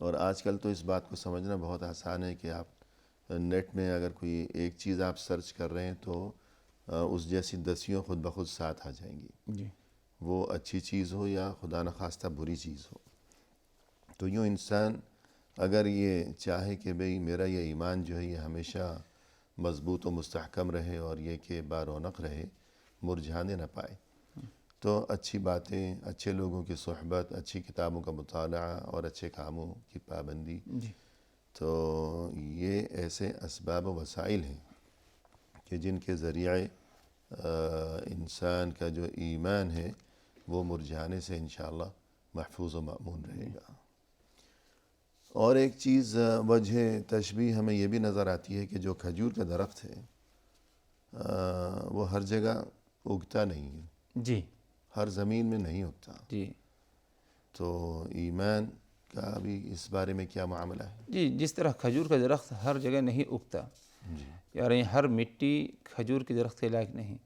اور آج کل تو اس بات کو سمجھنا بہت آسان ہے کہ آپ نیٹ میں اگر کوئی ایک چیز آپ سرچ کر رہے ہیں تو اس جیسی دسیوں خود بخود ساتھ آ جائیں گی، جی وہ اچھی چیز ہو یا خدا نخواستہ بری چیز ہو۔ تو یوں انسان اگر یہ چاہے کہ بھئی میرا یہ ایمان جو ہے یہ ہمیشہ مضبوط و مستحکم رہے اور یہ کہ بارونق رہے، مرجھانے نہ پائے، تو اچھی باتیں، اچھے لوگوں کی صحبت، اچھی کتابوں کا مطالعہ اور اچھے کاموں کی پابندی، جی تو یہ ایسے اسباب و وسائل ہیں کہ جن کے ذریعے انسان کا جو ایمان ہے وہ مرجھانے سے انشاءاللہ محفوظ و مأمون رہے گا۔ اور ایک چیز وجہ تشبیہ ہمیں یہ بھی نظر آتی ہے کہ جو کھجور کا درخت ہے وہ ہر جگہ اگتا نہیں ہے، جی ہر زمین میں نہیں اگتا۔ جی تو ایمان کا بھی اس بارے میں کیا معاملہ ہے؟ جی جس طرح کھجور کا درخت ہر جگہ نہیں اگتا، یعنی ہر مٹی کھجور کے درخت کے لائق نہیں،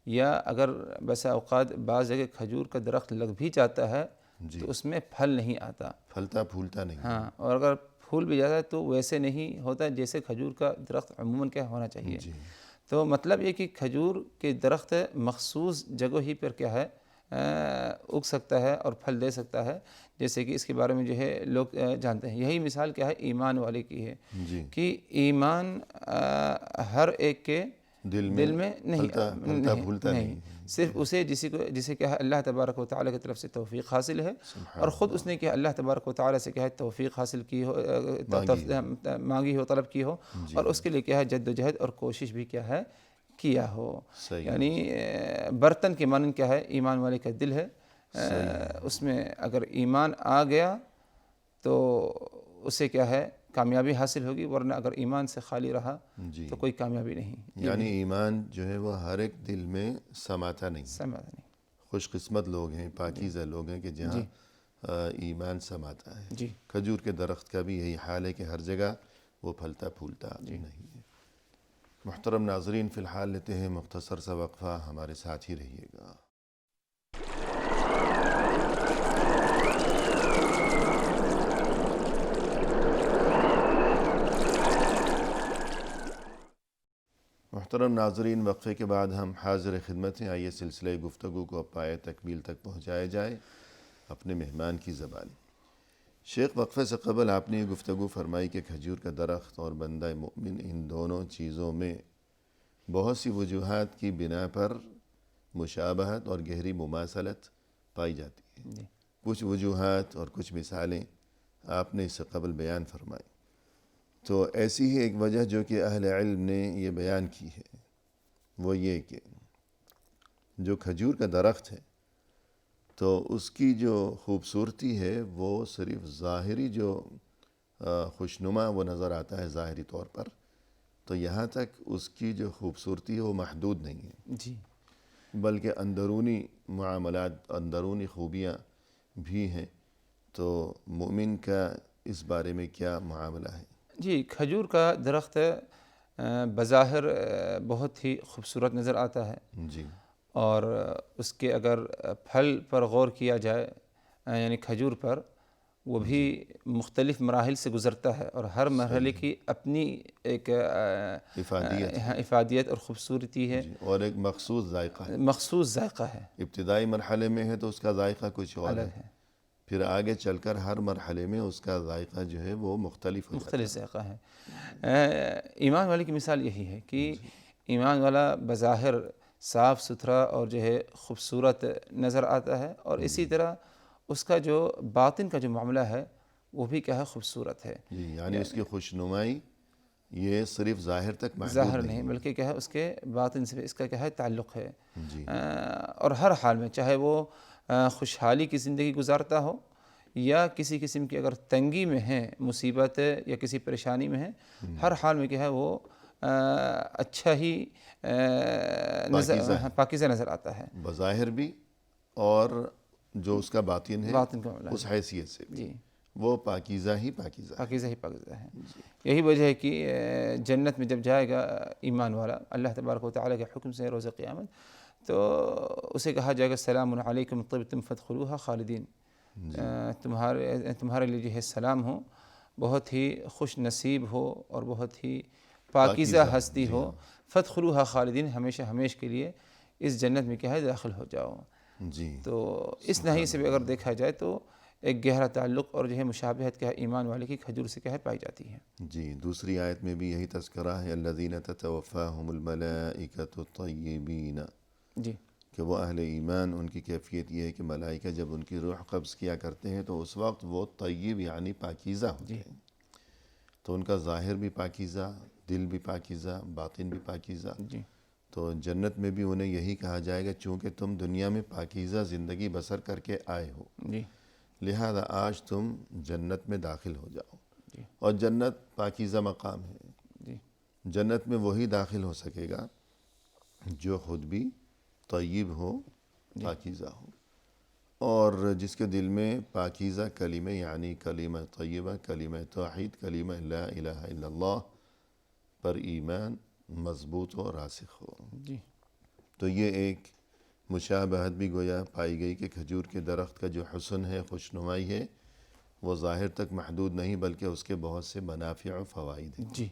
یا اگر بسا اوقات بعض جگہ کھجور کا درخت لگ بھی جاتا ہے تو اس میں پھل نہیں آتا، پھلتا پھولتا نہیں۔ ہاں، اور اگر پھول بھی جاتا ہے تو ویسے نہیں ہوتا جیسے کھجور کا درخت عموماً کیا ہونا چاہیے۔ تو مطلب یہ کہ کھجور کے درخت مخصوص جگہ ہی پر کیا ہے اگ سکتا ہے اور پھل دے سکتا ہے، جیسے کہ اس کے بارے میں جو ہے لوگ جانتے ہیں۔ یہی مثال کیا ہے ایمان والے کی ہے کہ ایمان ہر ایک کے دل میں نہیں، صرف اسے جسے کیا ہے اللہ تبارک و تعالیٰ کی طرف سے توفیق حاصل ہے، اور خود اس نے کیا اللہ تبارک و تعالیٰ سے کیا ہے توفیق حاصل کی ہو، مانگی ہو، طلب کی ہو، اور اس کے لیے کیا ہے جد و جہد اور کوشش بھی کیا ہے کیا ہو۔ یعنی برتن کے مانند کیا ہے ایمان والے کا دل ہے، اس میں اگر ایمان آ گیا تو اسے کیا ہے کامیابی حاصل ہوگی، ورنہ اگر ایمان سے خالی رہا تو کوئی کامیابی نہیں۔ یعنی ایمان جو ہے وہ ہر ایک دل میں سماتا نہیں۔ خوش قسمت لوگ ہیں، پاکیزہ لوگ ہیں کہ جہاں ایمان سماتا ہے۔ کھجور کے درخت کا بھی یہی حال ہے کہ ہر جگہ وہ پھلتا پھولتا نہیں ہے۔ محترم ناظرین، فی الحال لیتے ہیں مختصر سا وقفہ، ہمارے ساتھ ہی رہیے گا۔ محترم ناظرین، وقفے کے بعد ہم حاضر خدمت ہیں۔ آئیے سلسلہ گفتگو کو پائے تکمیل تک پہنچایا جائے اپنے مہمان کی زبان۔ شیخ، وقفے سے قبل آپ نے یہ گفتگو فرمائی کہ کھجور کا درخت اور بندہ مومن ان دونوں چیزوں میں بہت سی وجوہات کی بنا پر مشابہت اور گہری مماثلت پائی جاتی ہے۔ کچھ وجوہات اور کچھ مثالیں آپ نے اس سے قبل بیان فرمائی، تو ایسی ہی ایک وجہ جو کہ اہل علم نے یہ بیان کی ہے وہ یہ کہ جو کھجور کا درخت ہے تو اس کی جو خوبصورتی ہے وہ صرف ظاہری جو خوشنما وہ نظر آتا ہے ظاہری طور پر، تو یہاں تک اس کی جو خوبصورتی ہے وہ محدود نہیں ہے، بلکہ اندرونی معاملات، اندرونی خوبیاں بھی ہیں۔ تو مومن کا اس بارے میں کیا معاملہ ہے؟ جی، کھجور کا درخت بظاہر بہت ہی خوبصورت نظر آتا ہے، جی اور اس کے اگر پھل پر غور کیا جائے یعنی کھجور پر، وہ بھی مختلف مراحل سے گزرتا ہے، اور ہر مرحلے کی اپنی ایک افادیت ہے افادیت اور خوبصورتی ہے، جی، اور ایک مخصوص ذائقہ ہے۔ مخصوص ذائقہ ہے، ابتدائی مرحلے میں ہے تو اس کا ذائقہ کچھ اور الگ ہے، ہے، پھر آگے چل کر ہر مرحلے میں اس کا ذائقہ جو ہے وہ مختلف ہو جاتا مختلف ذائقہ ہے۔ ایمان والے کی مثال یہی ہے کہ ایمان والا بظاہر صاف ستھرا اور جو ہے خوبصورت نظر آتا ہے، اور اسی طرح اس کا جو باطن کا جو معاملہ ہے وہ بھی کیا ہے، خوبصورت ہے، ہے۔ جی، یعنی اس کی خوشنمائی یہ صرف ظاہر تک محدود ظاہر نہیں نہیں بلکہ کیا ہے اس کے باطن سے اس کا کیا ہے تعلق ہے، جی اور ہر حال میں چاہے وہ خوشحالی کی زندگی گزارتا ہو یا کسی قسم کی اگر تنگی میں ہے، مصیبت یا کسی پریشانی میں ہے، ہر حال میں کیا ہے وہ اچھا ہی پاکیزہ ہے، پاکیزہ نظر آتا ہے، بظاہر بھی اور جو اس کا باطن ہے باطن کا معاملہ اس حیثیت سے بھی جی، وہ پاکیزہ ہی پاکیزہ ہے۔ پاکیزہ ہی پاکیزہ ہے۔ یہی وجہ ہے کہ جنت میں جب جائے گا ایمان والا اللہ تبارک و تعالیٰ کے حکم سے روز قیامت، تو اسے کہا جائے گا سلام علیکم طبتم فادخلوها خالدین، تمہارے لیے جو ہے سلام ہو، بہت ہی خوش نصیب ہو اور بہت ہی پاکیزہ ہستی ہو، فادخلوها خالدین، ہمیشہ ہمیش کے لیے اس جنت میں کیا ہے داخل ہو جاؤ۔ جی تو اس نحوے سے بھی اگر دیکھا جائے تو ایک گہرا تعلق اور جو ہے مشابہت کیا ہے ایمان والے کی کھجور سے کیا ہے پائی جاتی ہے۔ جی، دوسری آیت میں بھی یہی تذکرہ ہے، الذین تتوفاہم الملائکۃ الطیبین، جی کہ وہ اہل ایمان ان کی کیفیت یہ ہے کہ ملائکہ جب ان کی روح قبض کیا کرتے ہیں تو اس وقت وہ طیب یعنی پاکیزہ ہوتے ہیں، تو ان کا ظاہر بھی پاکیزہ، دل بھی پاکیزہ، باطن بھی پاکیزہ۔ جی تو جنت میں بھی انہیں یہی کہا جائے گا چونکہ تم دنیا میں پاکیزہ زندگی بسر کر کے آئے ہو، جی لہذا آج تم جنت میں داخل ہو جاؤ، جی اور جنت پاکیزہ مقام ہے۔ جی جنت میں وہی داخل ہو سکے گا جو خود بھی طیب ہو، پاکیزہ ہو، اور جس کے دل میں پاکیزہ کلمہ یعنی کلمہ طیبہ، کلمہ توحید، کلمہ لا الہ الا اللہ پر ایمان مضبوط و راسخ ہو۔ جی تو یہ ایک مشابہت بھی گویا پائی گئی کہ کھجور کے درخت کا جو حسن ہے، خوشنمائی ہے، وہ ظاہر تک محدود نہیں بلکہ اس کے بہت سے منافع و فوائد ہیں۔ جی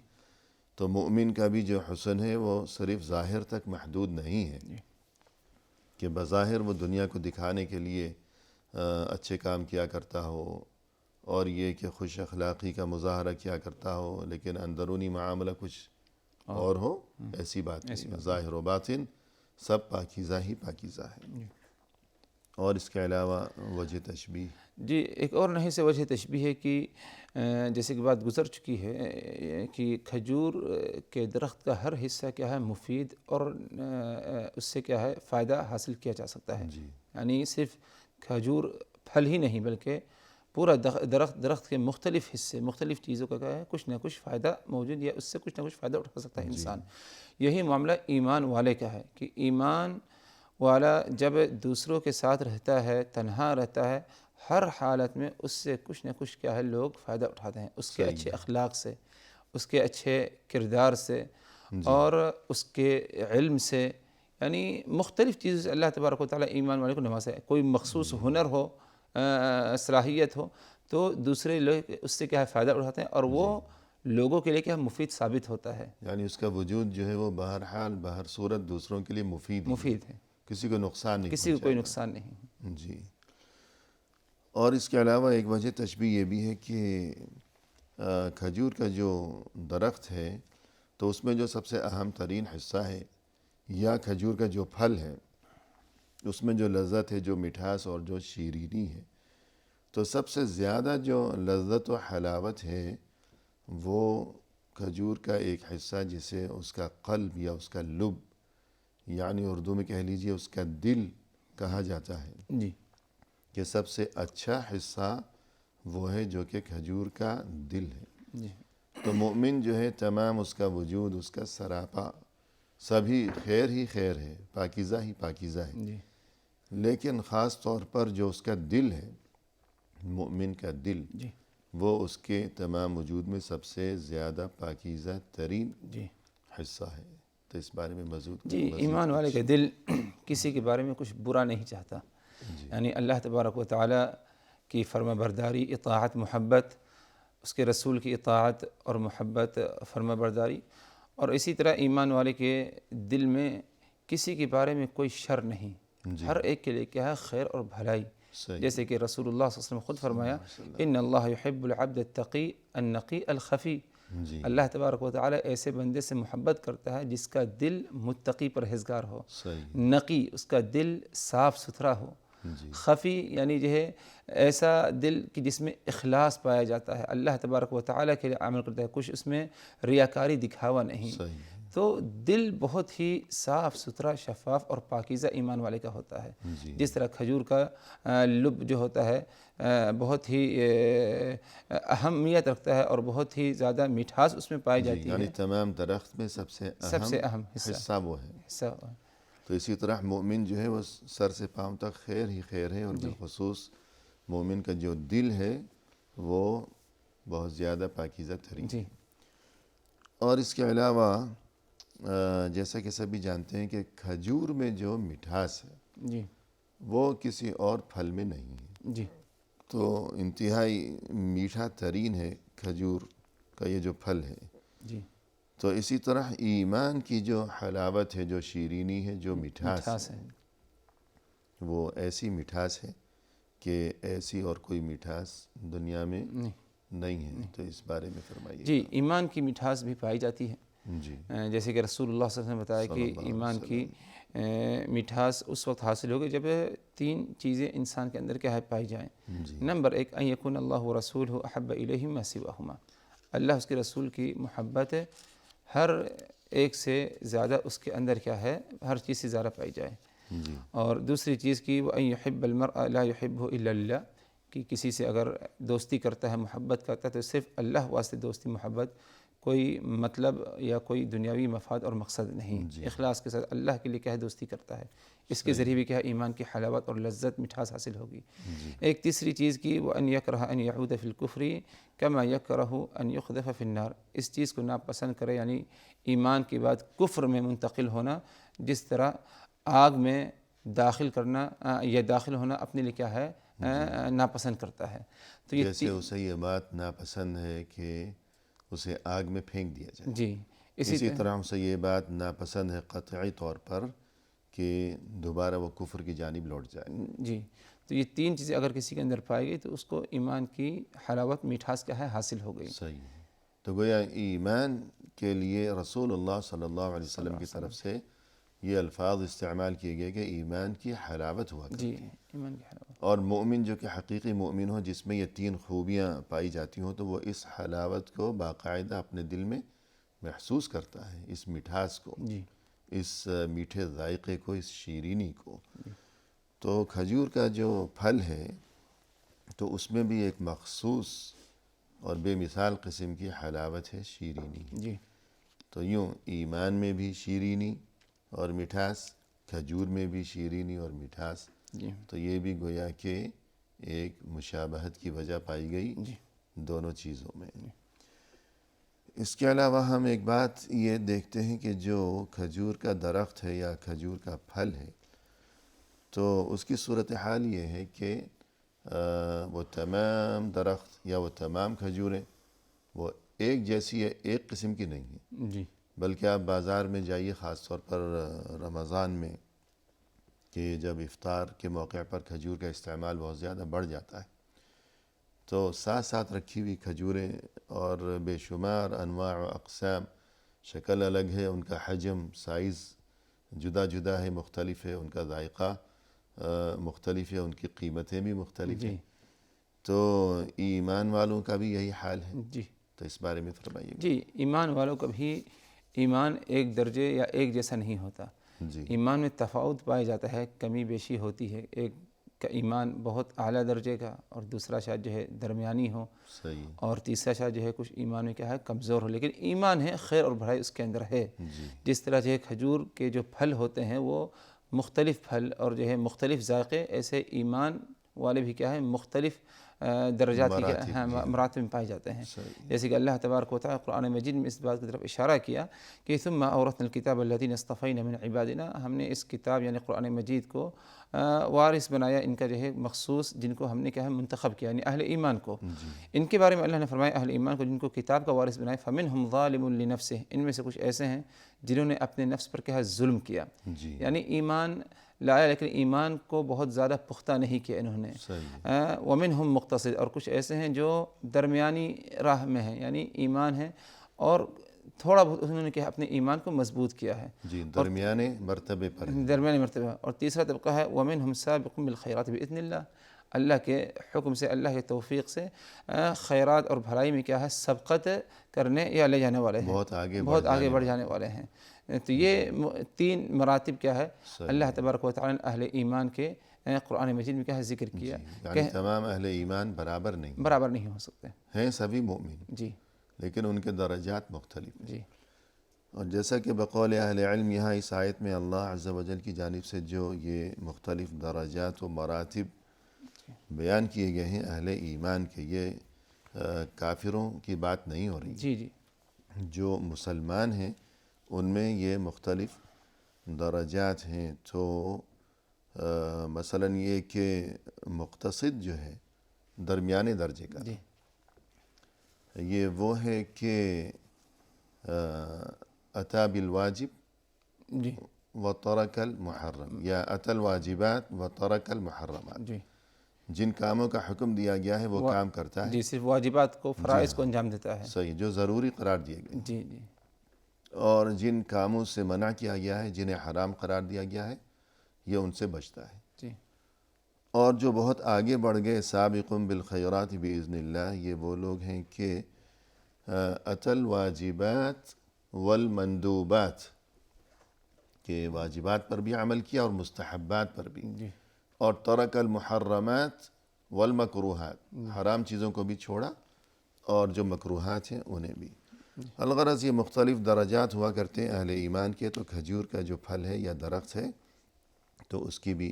تو مومن کا بھی جو حسن ہے وہ صرف ظاہر تک محدود نہیں ہے کہ بظاہر وہ دنیا کو دکھانے کے لیے اچھے کام کیا کرتا ہو اور یہ کہ خوش اخلاقی کا مظاہرہ کیا کرتا ہو، لیکن اندرونی معاملہ کچھ اور ہو، ایسی بات نہیں، ظاہر و باطن سب پاکیزہ ہی پاکیزہ ہے۔ اور اس کے علاوہ وجہ تشبیہ، جی ایک اور نہیں سے وجہ تشبیہ ہے کہ جیسے کہ بات گزر چکی ہے کہ کھجور کے درخت کا ہر حصہ کیا ہے مفید، اور اس سے کیا ہے فائدہ حاصل کیا جا سکتا ہے، یعنی صرف کھجور پھل ہی نہیں بلکہ پورا درخت کے مختلف حصے، مختلف چیزوں کا کیا ہے کچھ نہ کچھ فائدہ موجود، یا اس سے کچھ نہ کچھ فائدہ اٹھا سکتا ہے انسان۔ یہی معاملہ ایمان والے کا ہے کہ ایمان والا جب دوسروں کے ساتھ رہتا ہے، تنہا رہتا ہے، ہر حالت میں اس سے کچھ نہ کچھ کیا ہے لوگ فائدہ اٹھاتے ہیں، اس کے اچھے اخلاق سے، اس کے اچھے کردار سے، اور اس کے علم سے، یعنی مختلف چیزوں سے اللہ تبارک و تعالیٰ ایمان والے کو نوازا ہے۔ کوئی مخصوص ہنر ہو، صلاحیت ہو، تو دوسرے لوگ اس سے کیا ہے فائدہ اٹھاتے ہیں، اور وہ لوگوں کے لیے کیا مفید ثابت ہوتا ہے، یعنی اس کا وجود جو ہے وہ بہرحال بہر صورت دوسروں کے لیے مفید ہے، کسی کو نقصان نہیں کسی کو کوئی نقصان نہیں۔ جی، اور اس کے علاوہ ایک وجہ تشبیہ یہ بھی ہے کہ کھجور کا جو درخت ہے تو اس میں جو سب سے اہم ترین حصہ ہے یا کھجور کا جو پھل ہے اس میں جو لذت ہے، جو مٹھاس اور جو شیرینی ہے، تو سب سے زیادہ جو لذت و حلاوت ہے وہ کھجور کا ایک حصہ جسے اس کا قلب یا اس کا لب، یعنی اردو میں کہہ لیجئے اس کا دل کہا جاتا ہے، جی کہ سب سے اچھا حصہ وہ ہے جو کہ کھجور کا دل ہے۔ جی تو مومن جو ہے تمام اس کا وجود، اس کا سراپا سبھی خیر ہی خیر ہے، پاکیزہ ہی پاکیزہ ہے، جی لیکن خاص طور پر جو اس کا دل ہے، مومن کا دل، جی وہ اس کے تمام وجود میں سب سے زیادہ پاکیزہ ترین جی حصہ ہے۔ تو اس بارے میں مزید جی ایمان والے کا دل کسی کے بارے میں کچھ برا نہیں چاہتا، یعنی اللہ تبارک و تعالیٰ کی فرما برداری، اطاعت، محبت، اس کے رسول کی اطاعت اور محبت، فرما برداری، اور اسی طرح ایمان والے کے دل میں کسی کے بارے میں کوئی شر نہیں، ہر ایک کے لیے کیا ہے خیر اور بھلائی، جیسے کہ رسول اللہ صلی اللہ علیہ وسلم خود فرمایا ان اللہ یحب العبد التقی النقی الخفی، اللہ تبارک و تعالیٰ ایسے بندے سے محبت کرتا ہے جس کا دل متقی پرہیزگار ہو، نقی اس کا دل صاف ستھرا ہو، خفی یعنی جو ہے ایسا دل کہ جس میں اخلاص پایا جاتا ہے، اللہ تبارک و تعالیٰ کے لیے عمل کرتا ہے، کچھ اس میں ریاکاری دکھاوا نہیں، تو دل بہت ہی صاف ستھرا، شفاف اور پاکیزہ ایمان والے کا ہوتا ہے، جس طرح کھجور کا لب جو ہوتا ہے بہت ہی اہمیت رکھتا ہے اور بہت ہی زیادہ مٹھاس اس میں پائی جاتی ہے، یعنی تمام درخت میں سب سے اہم حصہ وہ ہے۔ تو اسی طرح مومن جو ہے وہ سر سے پاؤں تک خیر ہی خیر ہے، اور بالخصوص مومن کا جو دل ہے وہ بہت زیادہ پاکیزہ ترین ہے۔ اور اس کے علاوہ جیسا کہ سبھی جانتے ہیں کہ کھجور میں جو مٹھاس ہے وہ کسی اور پھل میں نہیں ہے، تو انتہائی میٹھا ترین ہے کھجور کا یہ جو پھل ہے۔ تو اسی طرح ایمان کی جو حلاوت ہے، جو شیرینی ہے، جو مٹھاس ہے، وہ ایسی مٹھاس ہے کہ ایسی اور کوئی مٹھاس دنیا میں نہیں ہے۔ تو اس بارے میں فرمائیے۔ جی ایمان کی مٹھاس بھی پائی جاتی ہے، جیسے کہ رسول اللہ صلی اللہ علیہ وسلم نے بتایا کہ ایمان کی مٹھاس اس وقت حاصل ہوگی جب تین چیزیں انسان کے اندر کیا ہے پائی جائیں۔ نمبر ایک ان یکون اللہ ورسولہ احب الیہ مما سواہما، اللہ اس کے رسول کی محبت ہر ایک سے زیادہ اس کے اندر کیا ہے ہر چیز سے زیادہ پائی جائے، اور دوسری چیز کی وان یحب المرء لا یحبہ الا اللہ، کہ کسی سے اگر دوستی کرتا ہے، محبت کرتا ہے تو صرف اللہ واسطے دوستی محبت، کوئی مطلب یا کوئی دنیاوی مفاد اور مقصد نہیں، اخلاص کے ساتھ اللہ کے لیے کیا ہے دوستی کرتا ہے، اس کے ذریعے بھی کیا ہے ایمان کی حلاوت اور لذت مٹھاس حاصل ہوگی۔ ایک تیسری چیز کی وَأَن يَكْرَهَ أَن يَعُودَ فِي الْكُفْرِ كَمَا يَكْرَهُ أَن يُقْذَفَ فِي النَّارِ، اس چیز کو ناپسند کرے یعنی ایمان کے بعد کفر میں منتقل ہونا، جس طرح آگ میں داخل کرنا یا داخل ہونا اپنے لیے کیا ہے ناپسند کرتا ہے۔ تو یہ جیسے اسے یہ بات ناپسند ہے کہ اسے آگ میں پھینک دیا جائے، جی اسی طرح اسے یہ بات ناپسند ہے قطعی طور پر کہ دوبارہ وہ کفر کی جانب لوٹ جائے۔ جی تو یہ تین چیزیں اگر کسی کے اندر پائی گئی تو اس کو ایمان کی حلاوت مٹھاس کیا ہے حاصل ہو گئی۔ صحیح، تو گویا ایمان کے لیے رسول اللہ صلی اللہ علیہ وسلم کی طرف سے یہ الفاظ استعمال کیے گئے کہ ایمان کی حلاوت ہوا کرتی ہے، ایمان کی حلاوت، اور مومن جو کہ حقیقی مومن ہو، جس میں یہ تین خوبیاں پائی جاتی ہوں، تو وہ اس حلاوت کو باقاعدہ اپنے دل میں محسوس کرتا ہے، اس مٹھاس کو، اس میٹھے ذائقے کو، اس شیرینی کو۔ تو کھجور کا جو پھل ہے تو اس میں بھی ایک مخصوص اور بے مثال قسم کی حلاوت ہے، شیرینی ہے۔ تو یوں ایمان میں بھی شیرینی اور مٹھاس، کھجور میں بھی شیرینی اور مٹھاس، تو یہ بھی گویا کہ ایک مشابہت کی وجہ پائی گئی دونوں چیزوں میں۔ اس کے علاوہ ہم ایک بات یہ دیکھتے ہیں کہ جو کھجور کا درخت ہے یا کھجور کا پھل ہے، تو اس کی صورتحال یہ ہے کہ وہ تمام درخت یا وہ تمام کھجوریں وہ ایک جیسی ہے، ایک قسم کی نہیں ہیں، بلکہ آپ بازار میں جائیے، خاص طور پر رمضان میں، کہ جب افطار کے موقع پر کھجور کا استعمال بہت زیادہ بڑھ جاتا ہے، تو ساتھ ساتھ رکھی ہوئی کھجوریں اور بے شمار انواع و اقسام، شکل الگ ہے، ان کا حجم، سائز جدا جدا ہے، مختلف ہے، ان کا ذائقہ مختلف ہے، ان کی قیمتیں بھی مختلف ہیں۔ تو ایمان والوں کا بھی یہی حال ہے، تو اس بارے میں فرمائیے۔ جی ایمان والوں کا بھی ایمان ایک درجے یا ایک جیسا نہیں ہوتا، ایمان میں تفاوت پایا جاتا ہے، کمی بیشی ہوتی ہے، ایک کا ایمان بہت اعلیٰ درجے کا اور دوسرا شاید جو ہے درمیانی ہو، اور تیسرا شاید جو ہے کچھ ایمان میں کیا ہے کمزور ہو، لیکن ایمان ہے، خیر اور بھلائی اس کے اندر ہے۔ جس طرح جو ہے کھجور کے جو پھل ہوتے ہیں وہ مختلف پھل اور جو ہے مختلف ذائقے، ایسے ایمان والے بھی کیا ہے مختلف درجات کی مراتب میں پائے جاتے ہیں. جیسے کہ اللہ تبارک و تعالیٰ قرآن مجید میں اس بات کی طرف اشارہ کیا کہ ثم اورثنا الکتاب الذین اصطفینا من عبادنا، ہم نے اس کتاب یعنی قرآن مجید کو وارث بنایا ان کا جو ہے مخصوص، جن کو ہم نے کیا ہے منتخب کیا، یعنی اہل ایمان کو. ان کے بارے میں اللہ نے فرمایا اہل ایمان کو جن کو کتاب کا وارث بنایا، فمنہم ظالم لنفسہ، ان میں سے کچھ ایسے ہیں جنہوں نے اپنے نفس پر کیا ہے ظلم کیا، یعنی ایمان لایا لیکن ایمان کو بہت زیادہ پختہ نہیں کیا انہوں نے. ومنہم مقتصد، اور کچھ ایسے ہیں جو درمیانی راہ میں ہیں، یعنی ایمان ہے اور تھوڑا بہت انہوں نے کیا اپنے ایمان کو مضبوط کیا ہے، درمیانے مرتبے پر، درمیانی مرتبہ. اور تیسرا طبقہ ہے ومنہم سابق بالخیرات بإذن اللہ، اللہ کے حکم سے، اللہ کے توفیق سے خیرات اور بھلائی میں کیا ہے سبقت کرنے یا لے جانے والے ہیں، بہت آگے بڑھ جانے والے ہیں. تو یہ 3 مراتب کیا ہے اللہ تبارک و تعالیٰ نے اہل ایمان کے قرآن مجید میں کیا ہے ذکر کیا. یعنی تمام اہل ایمان برابر نہیں ہو سکتے ہیں، سبھی مومن جی، لیکن ان کے درجات مختلف ہیں. جی. اور جیسا کہ بقول اہل علم یہاں اس آیت میں اللہ عز و جل کی جانب سے جو یہ مختلف درجات و مراتب بیان کیے گئے ہیں اہل ایمان کے، یہ کافروں کی بات نہیں ہو رہی. جی. جو مسلمان ہیں ان میں یہ مختلف درجات ہیں. تو مثلا یہ کہ مقتصد جو ہے درمیانے درجے کا، یہ وہ ہے کہ اتی بالواجب وترک المحرم، یا اتی الواجبات وترک المحرمات، جن کاموں کا حکم دیا گیا ہے وہ کام کرتا ہے، جی، صرف واجبات کو، فرائض کو انجام دیتا ہے. صحیح، جو ضروری قرار دیے گئے. جی. اور جن کاموں سے منع کیا گیا ہے، جنہیں حرام قرار دیا گیا ہے، یہ ان سے بچتا ہے. اور جو بہت آگے بڑھ گئے سابقون بالخیرات باذن اللہ، یہ وہ لوگ ہیں کہ اتی الواجبات والمندوبات، کہ واجبات پر بھی عمل کیا اور مستحبات پر بھی، اور ترک المحرمات والمکروہات، حرام چیزوں کو بھی چھوڑا اور جو مکروہات ہیں انہیں بھی. الغرض یہ مختلف درجات ہوا کرتے ہیں اہل ایمان کے. تو کھجور کا جو پھل ہے یا درخت ہے تو اس کی بھی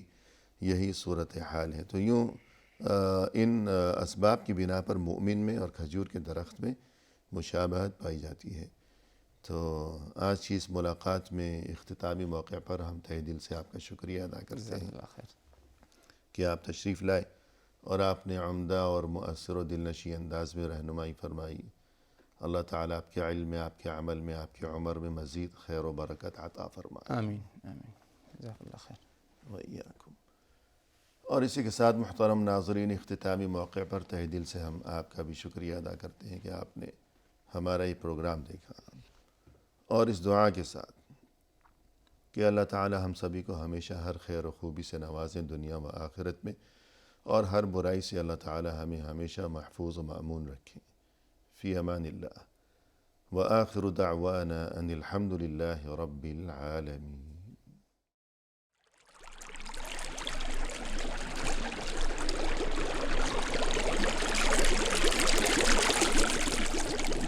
یہی صورتحال ہے. تو یوں ان اسباب کی بنا پر مومن میں اور کھجور کے درخت میں مشابہت پائی جاتی ہے. تو آج کی اس ملاقات میں اختتامی موقع پر ہم تہہ دل سے آپ کا شکریہ ادا کرتے ہیں کہ آپ تشریف لائے اور آپ نے عمدہ اور مؤثر و دلنشیں انداز میں رہنمائی فرمائی. اللہ تعالیٰ آپ کے علم میں، آپ کے عمل میں، آپ کی عمر میں مزید خیر و برکت عطا فرمائے. آمین آمین. جزاک اللہ خیر. وإیاکم. اور اسی کے ساتھ محترم ناظرین، اختتامی موقع پر تہہ دل سے ہم آپ کا بھی شکریہ ادا کرتے ہیں کہ آپ نے ہمارا یہ پروگرام دیکھا، اور اس دعا کے ساتھ کہ اللہ تعالی ہم سبھی کو ہمیشہ ہر خیر و خوبی سے نوازیں دنیا و آخرت میں، اور ہر برائی سے اللہ تعالی ہمیں ہمیشہ محفوظ و مأمون رکھیں. فی امان اللہ. وآخر دعوانا ان الحمد للہ رب العالمین.